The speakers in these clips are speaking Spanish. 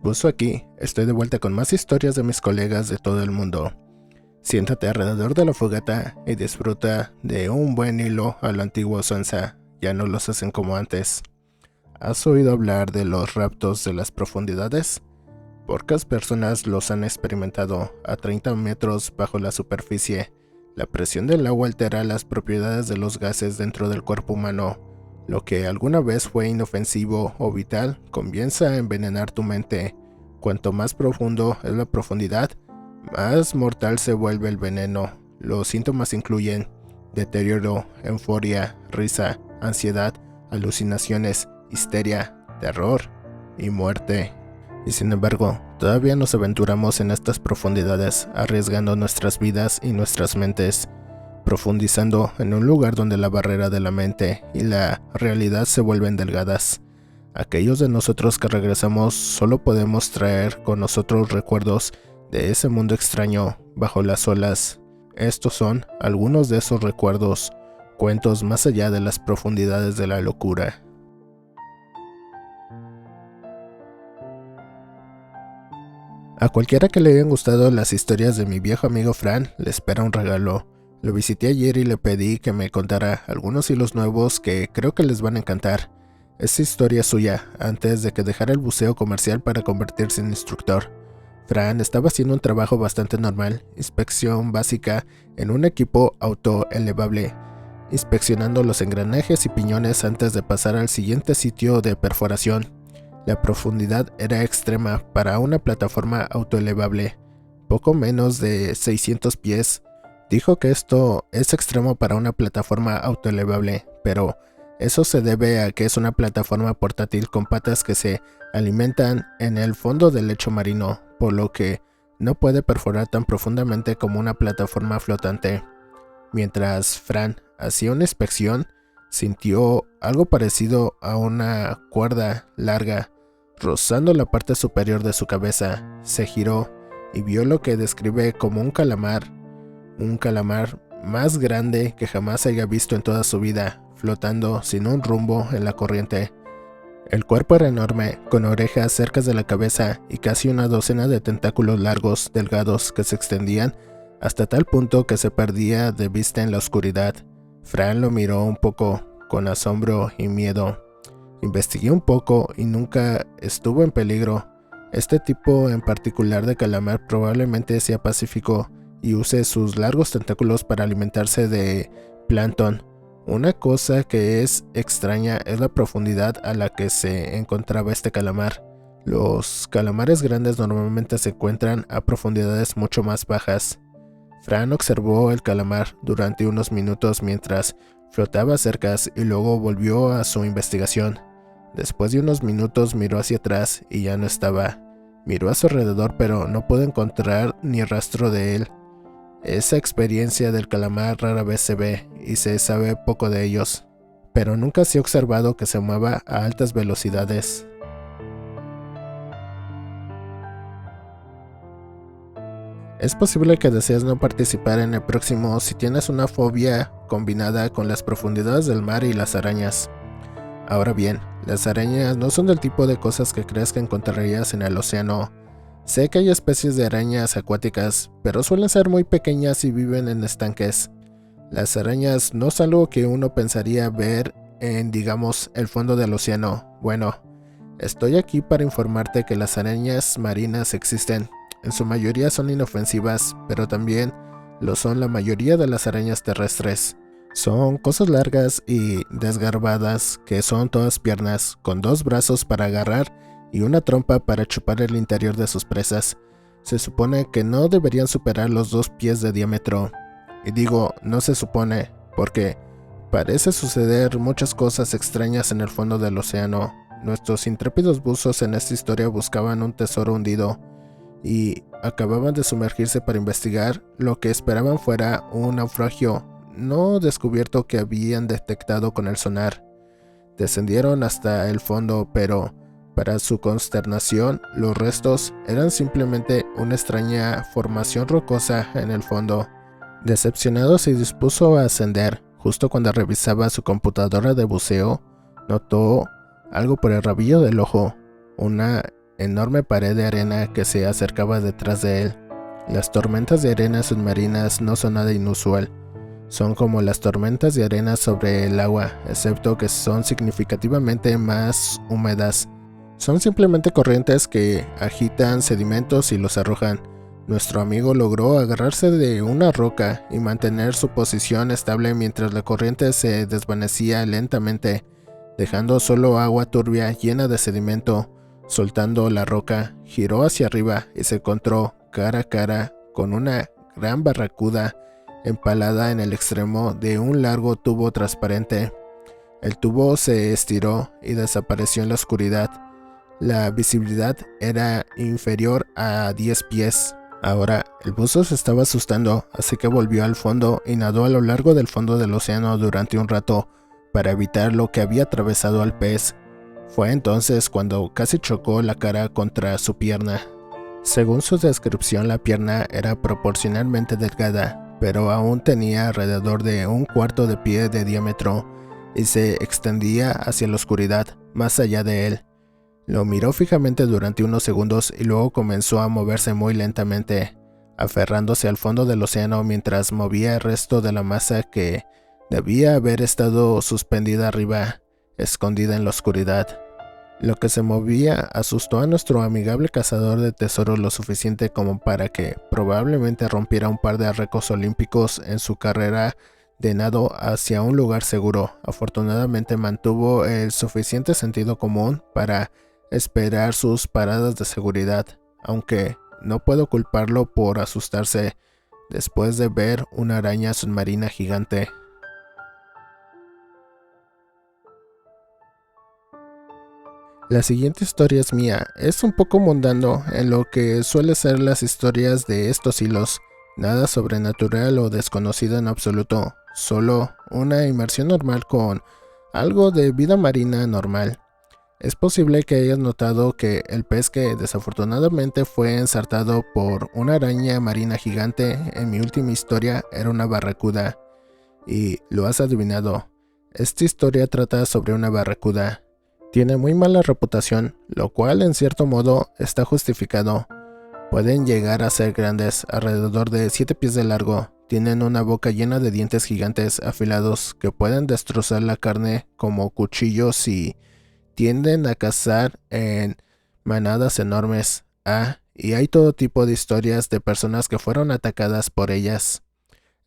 Buzo aquí, estoy de vuelta con más historias de mis colegas de todo el mundo. Siéntate alrededor de la fogata y disfruta de un buen hilo a la antigua usanza, ya no los hacen como antes. ¿Has oído hablar de los raptos de las profundidades? Pocas personas los han experimentado. A 30 metros bajo la superficie, la presión del agua altera las propiedades de los gases dentro del cuerpo humano. Lo que alguna vez fue inofensivo o vital comienza a envenenar tu mente. Cuanto más profundo es la profundidad, más mortal se vuelve el veneno. Los síntomas incluyen deterioro, euforia, risa, ansiedad, alucinaciones, histeria, terror y muerte. Y sin embargo, todavía nos aventuramos en estas profundidades, arriesgando nuestras vidas y nuestras mentes, profundizando en un lugar donde la barrera de la mente y la realidad se vuelven delgadas. Aquellos de nosotros que regresamos solo podemos traer con nosotros recuerdos de ese mundo extraño bajo las olas. Estos son algunos de esos recuerdos, cuentos más allá de las profundidades de la locura. A cualquiera que le hayan gustado las historias de mi viejo amigo Fran, le espera un regalo. Lo visité ayer y le pedí que me contara algunos hilos nuevos que creo que les van a encantar. Esta historia es suya, antes de que dejara el buceo comercial para convertirse en instructor. Fran estaba haciendo un trabajo bastante normal, inspección básica en un equipo autoelevable, inspeccionando los engranajes y piñones antes de pasar al siguiente sitio de perforación. La profundidad era extrema para una plataforma autoelevable, poco menos de 600 pies. Dijo que esto es extremo para una plataforma autoelevable, pero eso se debe a que es una plataforma portátil con patas que se alimentan en el fondo del lecho marino, por lo que no puede perforar tan profundamente como una plataforma flotante. Mientras Fran hacía una inspección, sintió algo parecido a una cuerda larga rozando la parte superior de su cabeza. Se giró y vio lo que describe como un calamar más grande que jamás haya visto en toda su vida, flotando sin un rumbo en la corriente. El cuerpo era enorme, con orejas cerca de la cabeza y casi una docena de tentáculos largos, delgados, que se extendían hasta tal punto que se perdía de vista en la oscuridad. Fran lo miró un poco, con asombro y miedo. Investigué un poco y nunca estuvo en peligro. Este tipo en particular de calamar probablemente sea pacífico y use sus largos tentáculos para alimentarse de plancton. Una cosa que es extraña es la profundidad a la que se encontraba este calamar. Los calamares grandes normalmente se encuentran a profundidades mucho más bajas. Fran observó el calamar durante unos minutos mientras flotaba cerca y luego volvió a su investigación. Después de unos minutos miró hacia atrás y ya no estaba. Miró a su alrededor pero no pudo encontrar ni rastro de él. Esa experiencia del calamar rara vez se ve y se sabe poco de ellos, pero nunca se ha observado que se mueva a altas velocidades. Es posible que desees no participar en el próximo si tienes una fobia combinada con las profundidades del mar y las arañas. Ahora bien, las arañas no son del tipo de cosas que crees que encontrarías en el océano. Sé que hay especies de arañas acuáticas, pero suelen ser muy pequeñas y viven en estanques. Las arañas no es algo que uno pensaría ver en, digamos, el fondo del océano. Bueno, estoy aquí para informarte que las arañas marinas existen. En su mayoría son inofensivas, pero también lo son la mayoría de las arañas terrestres. Son cosas largas y desgarbadas que son todas piernas, con dos brazos para agarrar y una trompa para chupar el interior de sus presas. Se supone que no deberían superar los 2 pies de diámetro. Y digo, no se supone, porque parece suceder muchas cosas extrañas en el fondo del océano. Nuestros intrépidos buzos en esta historia buscaban un tesoro hundido y acababan de sumergirse para investigar lo que esperaban fuera un naufragio no descubierto que habían detectado con el sonar. Descendieron hasta el fondo, pero para su consternación, los restos eran simplemente una extraña formación rocosa en el fondo. Decepcionado, se dispuso a ascender. Justo cuando revisaba su computadora de buceo, notó algo por el rabillo del ojo, una enorme pared de arena que se acercaba detrás de él. Las tormentas de arena submarinas no son nada inusual. Son como las tormentas de arena sobre el agua, excepto que son significativamente más húmedas. Son simplemente corrientes que agitan sedimentos y los arrojan. Nuestro amigo logró agarrarse de una roca y mantener su posición estable mientras la corriente se desvanecía lentamente, dejando solo agua turbia llena de sedimento. Soltando la roca, giró hacia arriba y se encontró cara a cara con una gran barracuda empalada en el extremo de un largo tubo transparente. El tubo se estiró y desapareció en la oscuridad. La visibilidad era inferior a 10 pies. Ahora, el buzo se estaba asustando, así que volvió al fondo y nadó a lo largo del fondo del océano durante un rato para evitar lo que había atravesado al pez. Fue entonces cuando casi chocó la cara contra su pierna. Según su descripción, la pierna era proporcionalmente delgada, pero aún tenía alrededor de un cuarto de pie de diámetro y se extendía hacia la oscuridad, más allá de él. Lo miró fijamente durante unos segundos y luego comenzó a moverse muy lentamente, aferrándose al fondo del océano mientras movía el resto de la masa que debía haber estado suspendida arriba, escondida en la oscuridad. Lo que se movía asustó a nuestro amigable cazador de tesoros lo suficiente como para que probablemente rompiera un par de récords olímpicos en su carrera de nado hacia un lugar seguro. Afortunadamente mantuvo el suficiente sentido común para esperar sus paradas de seguridad, aunque no puedo culparlo por asustarse después de ver una araña submarina gigante. La siguiente historia es mía. Es un poco mundano en lo que suele ser las historias de estos hilos. Nada sobrenatural o desconocido en absoluto, solo una inmersión normal con algo de vida marina normal. Es posible que hayas notado que el pez que desafortunadamente fue ensartado por una araña marina gigante en mi última historia era una barracuda. Y lo has adivinado, esta historia trata sobre una barracuda. Tiene muy mala reputación, lo cual en cierto modo está justificado. Pueden llegar a ser grandes, alrededor de 7 pies de largo. Tienen una boca llena de dientes gigantes afilados que pueden destrozar la carne como cuchillos y tienden a cazar en manadas enormes. Y hay todo tipo de historias de personas que fueron atacadas por ellas.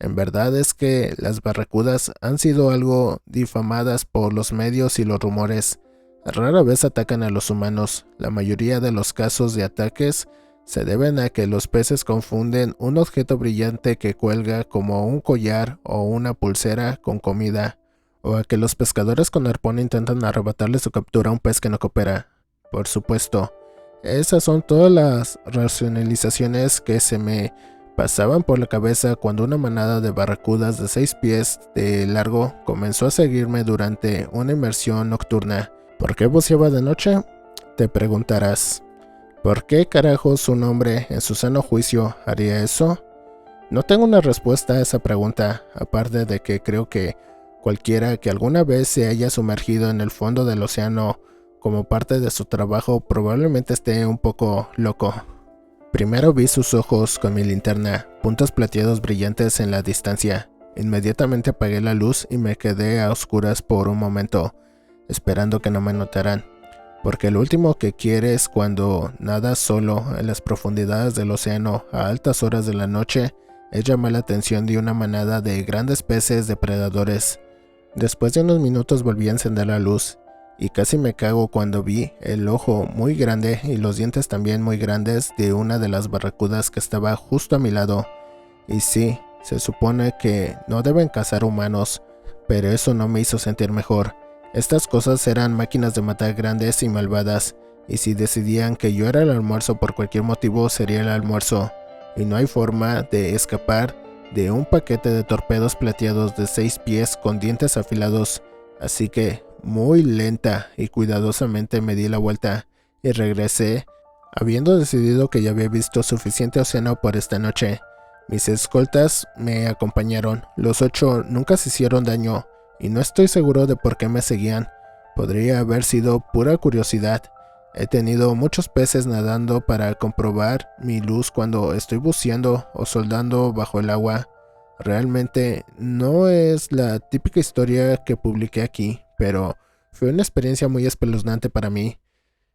En verdad es que las barracudas han sido algo difamadas por los medios y los rumores. Rara vez atacan a los humanos. La mayoría de los casos de ataques se deben a que los peces confunden un objeto brillante que cuelga como un collar o una pulsera con comida, o a que los pescadores con arpón intentan arrebatarle su captura a un pez que no coopera. Por supuesto, esas son todas las racionalizaciones que se me pasaban por la cabeza cuando una manada de barracudas de 6 pies de largo comenzó a seguirme durante una inmersión nocturna. ¿Por qué buceaba de noche? Te preguntarás. ¿Por qué carajos un hombre en su sano juicio haría eso? No tengo una respuesta a esa pregunta, aparte de que creo que cualquiera que alguna vez se haya sumergido en el fondo del océano como parte de su trabajo probablemente esté un poco loco. Primero vi sus ojos con mi linterna, puntos plateados brillantes en la distancia. Inmediatamente apagué la luz y me quedé a oscuras por un momento, esperando que no me notaran, porque lo último que quieres cuando nadas solo en las profundidades del océano a altas horas de la noche es llamar la atención de una manada de grandes peces depredadores. Después de unos minutos volví a encender la luz, y casi me cago cuando vi el ojo muy grande y los dientes también muy grandes de una de las barracudas que estaba justo a mi lado. Y sí, se supone que no deben cazar humanos, pero eso no me hizo sentir mejor. Estas cosas eran máquinas de matar grandes y malvadas, y si decidían que yo era el almuerzo por cualquier motivo sería el almuerzo, y no hay forma de escapar de un paquete de torpedos plateados de 6 pies con dientes afilados, así que muy lenta y cuidadosamente me di la vuelta y regresé, habiendo decidido que ya había visto suficiente océano por esta noche. Mis escoltas me acompañaron, los 8 nunca se hicieron daño, y no estoy seguro de por qué me seguían. Podría haber sido pura curiosidad. He tenido muchos peces nadando para comprobar mi luz cuando estoy buceando o soldando bajo el agua. Realmente no es la típica historia que publiqué aquí, pero fue una experiencia muy espeluznante para mí,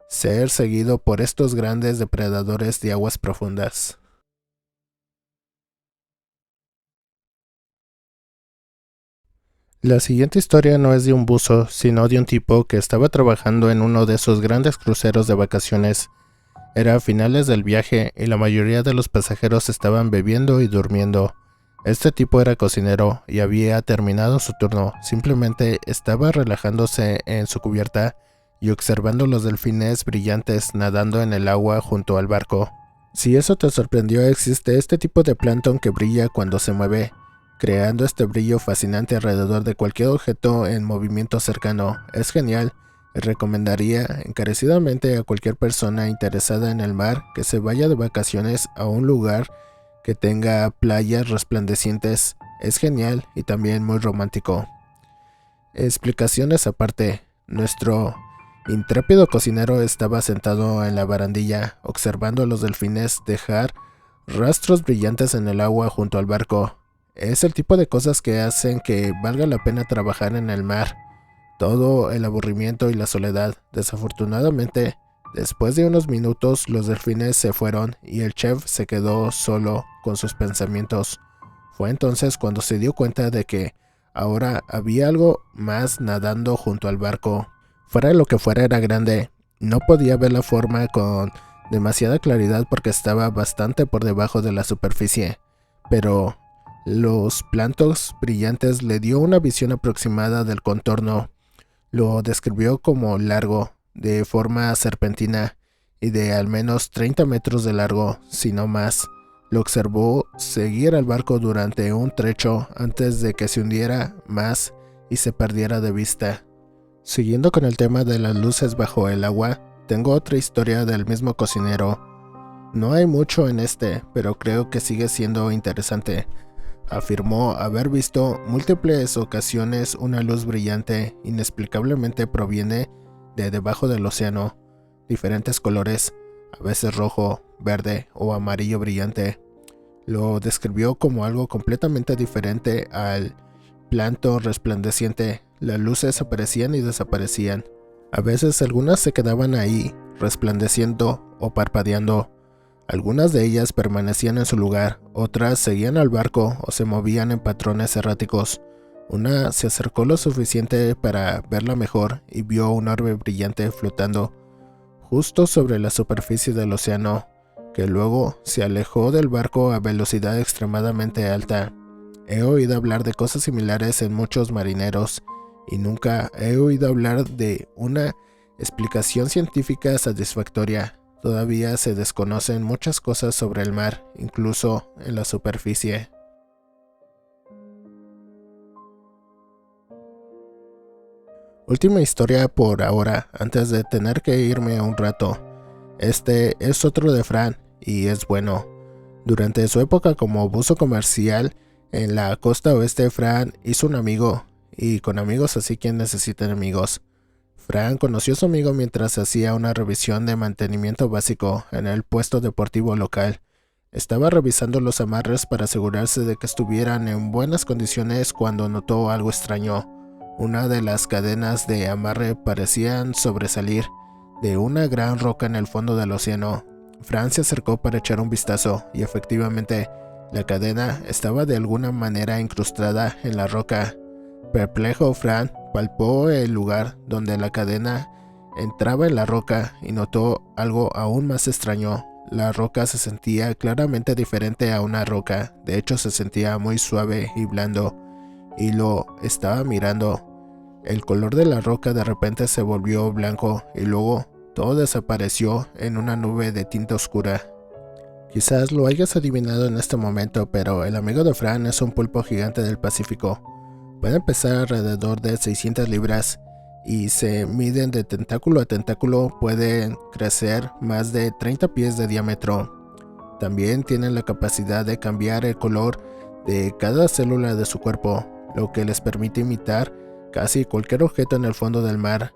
ser seguido por estos grandes depredadores de aguas profundas. La siguiente historia no es de un buzo, sino de un tipo que estaba trabajando en uno de esos grandes cruceros de vacaciones. Era a finales del viaje y la mayoría de los pasajeros estaban bebiendo y durmiendo. Este tipo era cocinero y había terminado su turno, simplemente estaba relajándose en su cubierta y observando los delfines brillantes nadando en el agua junto al barco. Si eso te sorprendió, existe este tipo de plancton que brilla cuando se mueve, creando este brillo fascinante alrededor de cualquier objeto en movimiento cercano. Es genial. Recomendaría encarecidamente a cualquier persona interesada en el mar que se vaya de vacaciones a un lugar que tenga playas resplandecientes. Es genial y también muy romántico. Explicaciones aparte, nuestro intrépido cocinero estaba sentado en la barandilla observando a los delfines dejar rastros brillantes en el agua junto al barco. Es el tipo de cosas que hacen que valga la pena trabajar en el mar. Todo el aburrimiento y la soledad. Desafortunadamente, después de unos minutos los delfines se fueron y el chef se quedó solo con sus pensamientos. Fue entonces cuando se dio cuenta de que ahora había algo más nadando junto al barco. Fuera de lo que fuera, era grande. No podía ver la forma con demasiada claridad porque estaba bastante por debajo de la superficie, pero los plantos brillantes le dio una visión aproximada del contorno. Lo describió como largo, de forma serpentina y de al menos 30 metros de largo, si no más. Lo observó seguir al barco durante un trecho antes de que se hundiera más y se perdiera de vista. Siguiendo con el tema de las luces bajo el agua, tengo otra historia del mismo cocinero. No hay mucho en este, pero creo que sigue siendo interesante. Afirmó haber visto múltiples ocasiones una luz brillante, inexplicablemente proviene de debajo del océano, diferentes colores, a veces rojo, verde o amarillo brillante. Lo describió como algo completamente diferente al plancton resplandeciente. Las luces aparecían y desaparecían. A veces algunas se quedaban ahí, resplandeciendo o parpadeando. Algunas de ellas permanecían en su lugar, otras seguían al barco o se movían en patrones erráticos. Una se acercó lo suficiente para verla mejor y vio un orbe brillante flotando justo sobre la superficie del océano, que luego se alejó del barco a velocidad extremadamente alta. He oído hablar de cosas similares en muchos marineros y nunca he oído hablar de una explicación científica satisfactoria. Todavía se desconocen muchas cosas sobre el mar, incluso en la superficie. Última historia por ahora, antes de tener que irme un rato. Este es otro de Fran, y es bueno. Durante su época como buzo comercial en la costa oeste, Fran hizo un amigo, y con amigos así quien necesita amigos. Fran conoció a su amigo mientras hacía una revisión de mantenimiento básico en el puesto deportivo local. Estaba revisando los amarres para asegurarse de que estuvieran en buenas condiciones cuando notó algo extraño. Una de las cadenas de amarre parecían sobresalir de una gran roca en el fondo del océano. Fran se acercó para echar un vistazo y efectivamente la cadena estaba de alguna manera incrustada en la roca. Perplejo, Fran palpó el lugar donde la cadena entraba en la roca y notó algo aún más extraño. La roca se sentía claramente diferente a una roca, de hecho se sentía muy suave y blando, y lo estaba mirando. El color de la roca de repente se volvió blanco y luego todo desapareció en una nube de tinta oscura. Quizás lo hayas adivinado en este momento, pero el amigo de Fran es un pulpo gigante del Pacífico. Pueden pesar alrededor de 600 libras y se miden de tentáculo a tentáculo, pueden crecer más de 30 pies de diámetro. También tienen la capacidad de cambiar el color de cada célula de su cuerpo, lo que les permite imitar casi cualquier objeto en el fondo del mar.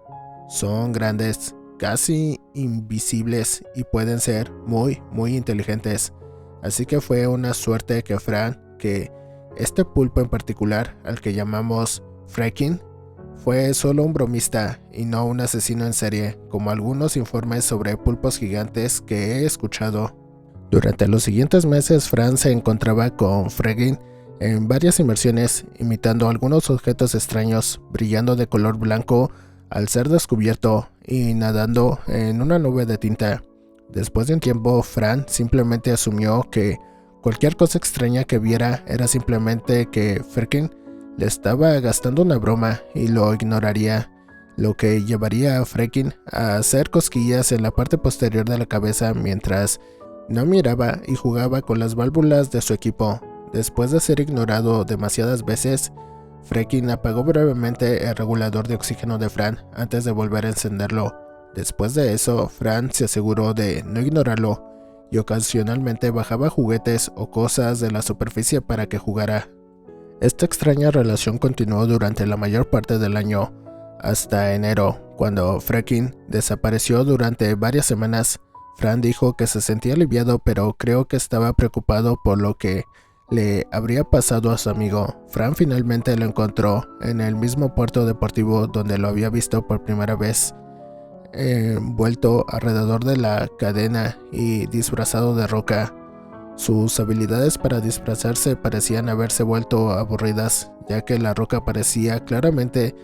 Son grandes, casi invisibles y pueden ser muy inteligentes. Así que fue una suerte que que este pulpo en particular, al que llamamos Frekin, fue solo un bromista y no un asesino en serie, como algunos informes sobre pulpos gigantes que he escuchado. Durante los siguientes meses, Fran se encontraba con Frekin en varias inmersiones, imitando algunos objetos extraños, brillando de color blanco al ser descubierto y nadando en una nube de tinta. Después de un tiempo, Fran simplemente asumió que cualquier cosa extraña que viera era simplemente que Frekin le estaba gastando una broma y lo ignoraría, lo que llevaría a Frekin a hacer cosquillas en la parte posterior de la cabeza mientras no miraba y jugaba con las válvulas de su equipo. Después de ser ignorado demasiadas veces, Frekin apagó brevemente el regulador de oxígeno de Fran antes de volver a encenderlo. Después de eso, Fran se aseguró de no ignorarlo y ocasionalmente bajaba juguetes o cosas de la superficie para que jugara. Esta extraña relación continuó durante la mayor parte del año, hasta enero, cuando Frekin desapareció durante varias semanas. Fran dijo que se sentía aliviado, pero creo que estaba preocupado por lo que le habría pasado a su amigo. Fran finalmente lo encontró en el mismo puerto deportivo donde lo había visto por primera vez, envuelto alrededor de la cadena y disfrazado de roca. Sus habilidades para disfrazarse parecían haberse vuelto aburridas, ya que la roca parecía claramente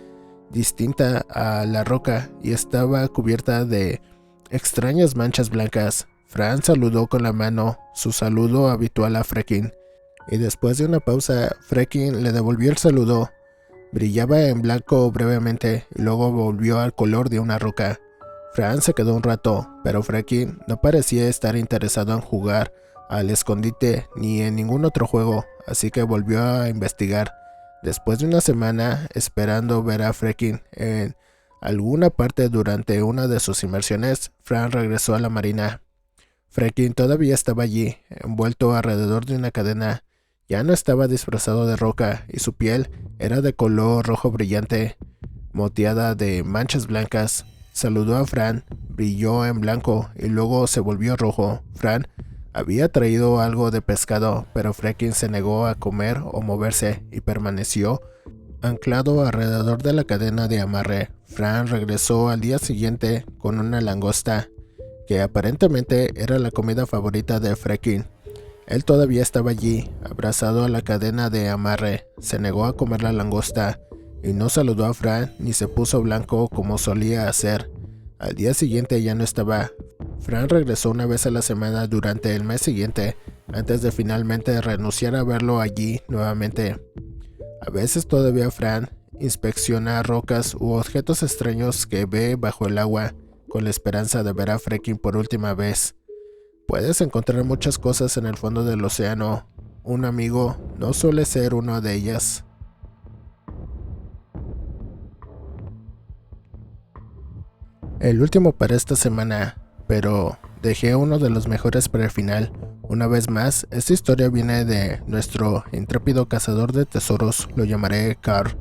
distinta a la roca y estaba cubierta de extrañas manchas blancas. Fran saludó con la mano, su saludo habitual a Frekin, y después de una pausa, Frekin le devolvió el saludo. Brillaba en blanco brevemente y luego volvió al color de una roca. Fran se quedó un rato, pero Frekin no parecía estar interesado en jugar al escondite ni en ningún otro juego, así que volvió a investigar. Después de una semana esperando ver a Frekin en alguna parte durante una de sus inmersiones, Fran regresó a la marina. Frekin todavía estaba allí, envuelto alrededor de una cadena. Ya no estaba disfrazado de roca y su piel era de color rojo brillante, moteada de manchas blancas. Saludó a Fran, brilló en blanco y luego se volvió rojo. Fran había traído algo de pescado, pero Frekin se negó a comer o moverse y permaneció anclado alrededor de la cadena de amarre. Fran regresó al día siguiente con una langosta, que aparentemente era la comida favorita de Frekin. Él todavía estaba allí, abrazado a la cadena de amarre. Se negó a comer la langosta y no saludó a Fran ni se puso blanco como solía hacer. Al día siguiente ya no estaba. Fran regresó una vez a la semana durante el mes siguiente, antes de finalmente renunciar a verlo allí nuevamente. A veces todavía Fran inspecciona rocas u objetos extraños que ve bajo el agua, con la esperanza de ver a Frekin por última vez. Puedes encontrar muchas cosas en el fondo del océano. Un amigo no suele ser una de ellas. El último para esta semana, pero dejé uno de los mejores para el final. Una vez más, esta historia viene de nuestro intrépido cazador de tesoros, lo llamaré Carl.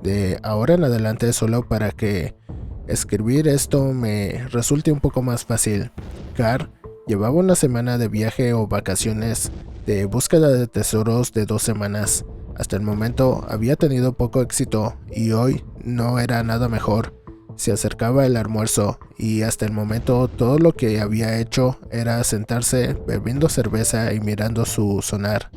De ahora en adelante, solo para que escribir esto me resulte un poco más fácil. Carl llevaba una semana de viaje o vacaciones de búsqueda de tesoros de 2 semanas. Hasta el momento había tenido poco éxito y hoy no era nada mejor. Se acercaba el almuerzo y hasta el momento todo lo que había hecho era sentarse bebiendo cerveza y mirando su sonar.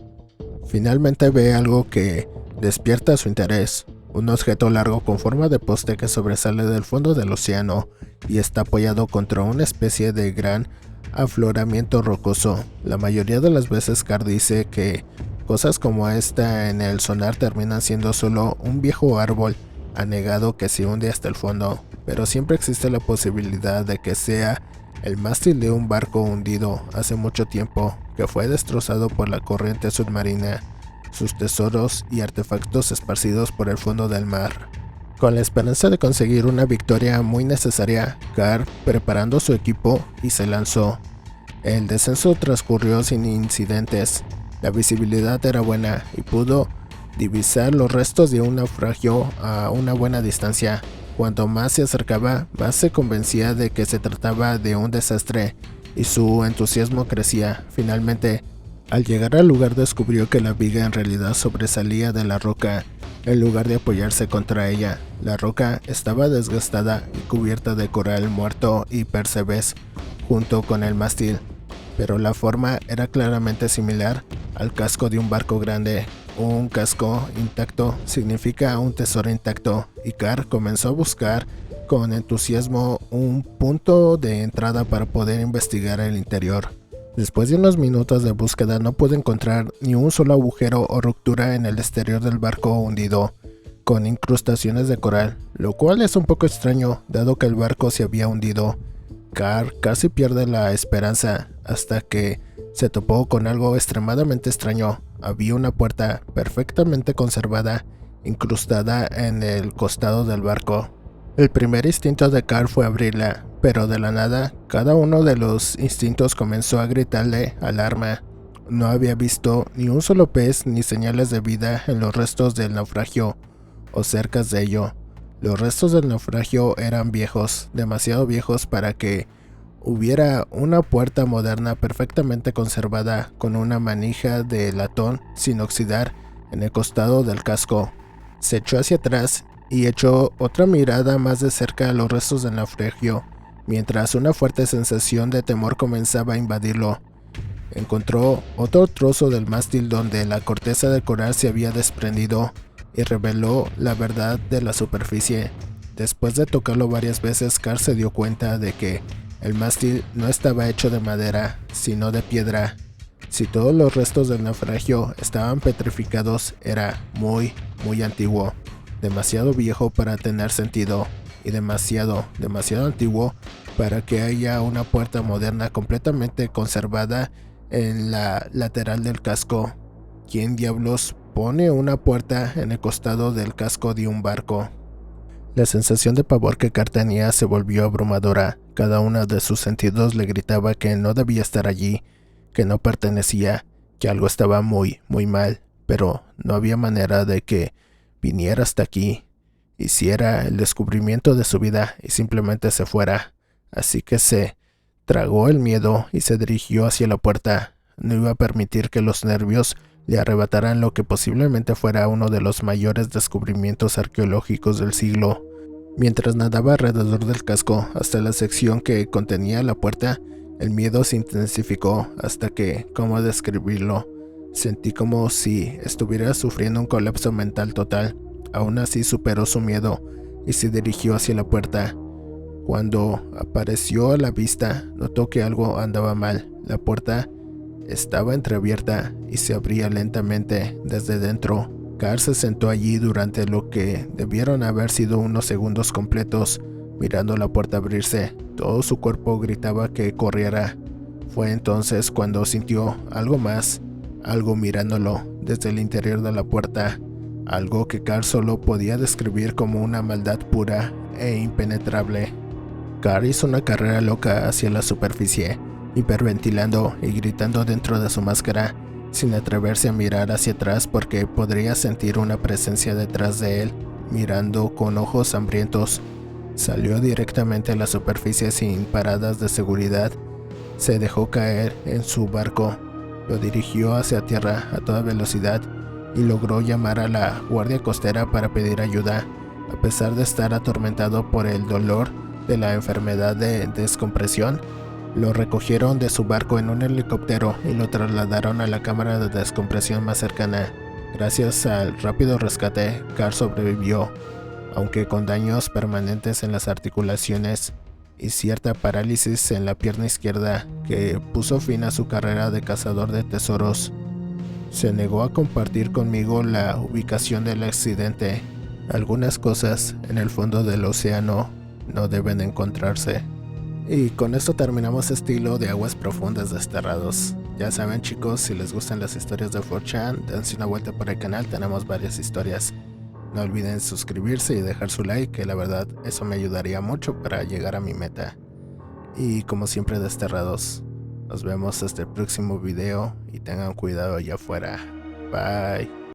Finalmente ve algo que despierta su interés. Un objeto largo con forma de poste que sobresale del fondo del océano y está apoyado contra una especie de gran afloramiento rocoso. La mayoría de las veces Carl dice que cosas como esta en el sonar terminan siendo solo un viejo árbol anegado que se hunde hasta el fondo, pero siempre existe la posibilidad de que sea el mástil de un barco hundido hace mucho tiempo, que fue destrozado por la corriente submarina, sus tesoros y artefactos esparcidos por el fondo del mar. Con la esperanza de conseguir una victoria muy necesaria, Carl preparando su equipo y se lanzó. El descenso transcurrió sin incidentes, la visibilidad era buena y pudo divisar los restos de un naufragio a una buena distancia. Cuanto más se acercaba, más se convencía de que se trataba de un desastre y su entusiasmo crecía. Finalmente, al llegar al lugar descubrió que la viga en realidad sobresalía de la roca en lugar de apoyarse contra ella. La roca estaba desgastada y cubierta de coral muerto y percebes junto con el mástil, pero la forma era claramente similar al casco de un barco grande. Un casco intacto significa un tesoro intacto, y Carr comenzó a buscar con entusiasmo un punto de entrada para poder investigar el interior. Después de unos minutos de búsqueda no pudo encontrar ni un solo agujero o ruptura en el exterior del barco hundido, con incrustaciones de coral, lo cual es un poco extraño dado que el barco se había hundido. Carr casi pierde la esperanza hasta que se topó con algo extremadamente extraño. Había una puerta perfectamente conservada, incrustada en el costado del barco. El primer instinto de Carr fue abrirla, pero de la nada, cada uno de los instintos comenzó a gritarle alarma. No había visto ni un solo pez ni señales de vida en los restos del naufragio, o cerca de ello. Los restos del naufragio eran viejos, demasiado viejos para que hubiera una puerta moderna perfectamente conservada con una manija de latón sin oxidar en el costado del casco. Se echó hacia atrás y echó otra mirada más de cerca a los restos del naufragio, mientras una fuerte sensación de temor comenzaba a invadirlo. Encontró otro trozo del mástil donde la corteza del coral se había desprendido y reveló la verdad de la superficie. Después de tocarlo varias veces, Carr se dio cuenta de que el mástil no estaba hecho de madera, sino de piedra. Si todos los restos del naufragio estaban petrificados, era muy antiguo, demasiado viejo para tener sentido, y demasiado antiguo para que haya una puerta moderna completamente conservada en la lateral del casco. ¿Quién diablos pone una puerta en el costado del casco de un barco? La sensación de pavor que Carr tenía se volvió abrumadora. Cada uno de sus sentidos le gritaba que no debía estar allí, que no pertenecía, que algo estaba muy mal, pero no había manera de que viniera hasta aquí, hiciera el descubrimiento de su vida y simplemente se fuera. Así que se tragó el miedo y se dirigió hacia la puerta. No iba a permitir que los nervios le arrebataran lo que posiblemente fuera uno de los mayores descubrimientos arqueológicos del siglo. Mientras nadaba alrededor del casco hasta la sección que contenía la puerta, el miedo se intensificó hasta que, ¿cómo describirlo? Sentí como si estuviera sufriendo un colapso mental total. Aún así superó su miedo y se dirigió hacia la puerta. Cuando apareció a la vista, notó que algo andaba mal. La puerta estaba entreabierta y se abría lentamente desde dentro. Carr se sentó allí durante lo que debieron haber sido unos segundos completos, mirando la puerta abrirse. Todo su cuerpo gritaba que corriera. Fue entonces cuando sintió algo más, algo mirándolo desde el interior de la puerta, algo que Carr solo podía describir como una maldad pura e impenetrable. Carr hizo una carrera loca hacia la superficie, hiperventilando y gritando dentro de su máscara, sin atreverse a mirar hacia atrás porque podría sentir una presencia detrás de él, mirando con ojos hambrientos. Salió directamente a la superficie sin paradas de seguridad. Se dejó caer en su barco, lo dirigió hacia tierra a toda velocidad y logró llamar a la guardia costera para pedir ayuda. A pesar de estar atormentado por el dolor de la enfermedad de descompresión, lo recogieron de su barco en un helicóptero y lo trasladaron a la cámara de descompresión más cercana. Gracias al rápido rescate, Carr sobrevivió, aunque con daños permanentes en las articulaciones y cierta parálisis en la pierna izquierda que puso fin a su carrera de cazador de tesoros. Se negó a compartir conmigo la ubicación del accidente. Algunas cosas en el fondo del océano no deben encontrarse. Y con esto terminamos este hilo de Aguas Profundas Desterrados. Ya saben, chicos, si les gustan las historias de 4chan, dense una vuelta por el canal, tenemos varias historias. No olviden suscribirse y dejar su like, que la verdad eso me ayudaría mucho para llegar a mi meta. Y como siempre, desterrados, nos vemos hasta el próximo video y tengan cuidado allá afuera. Bye.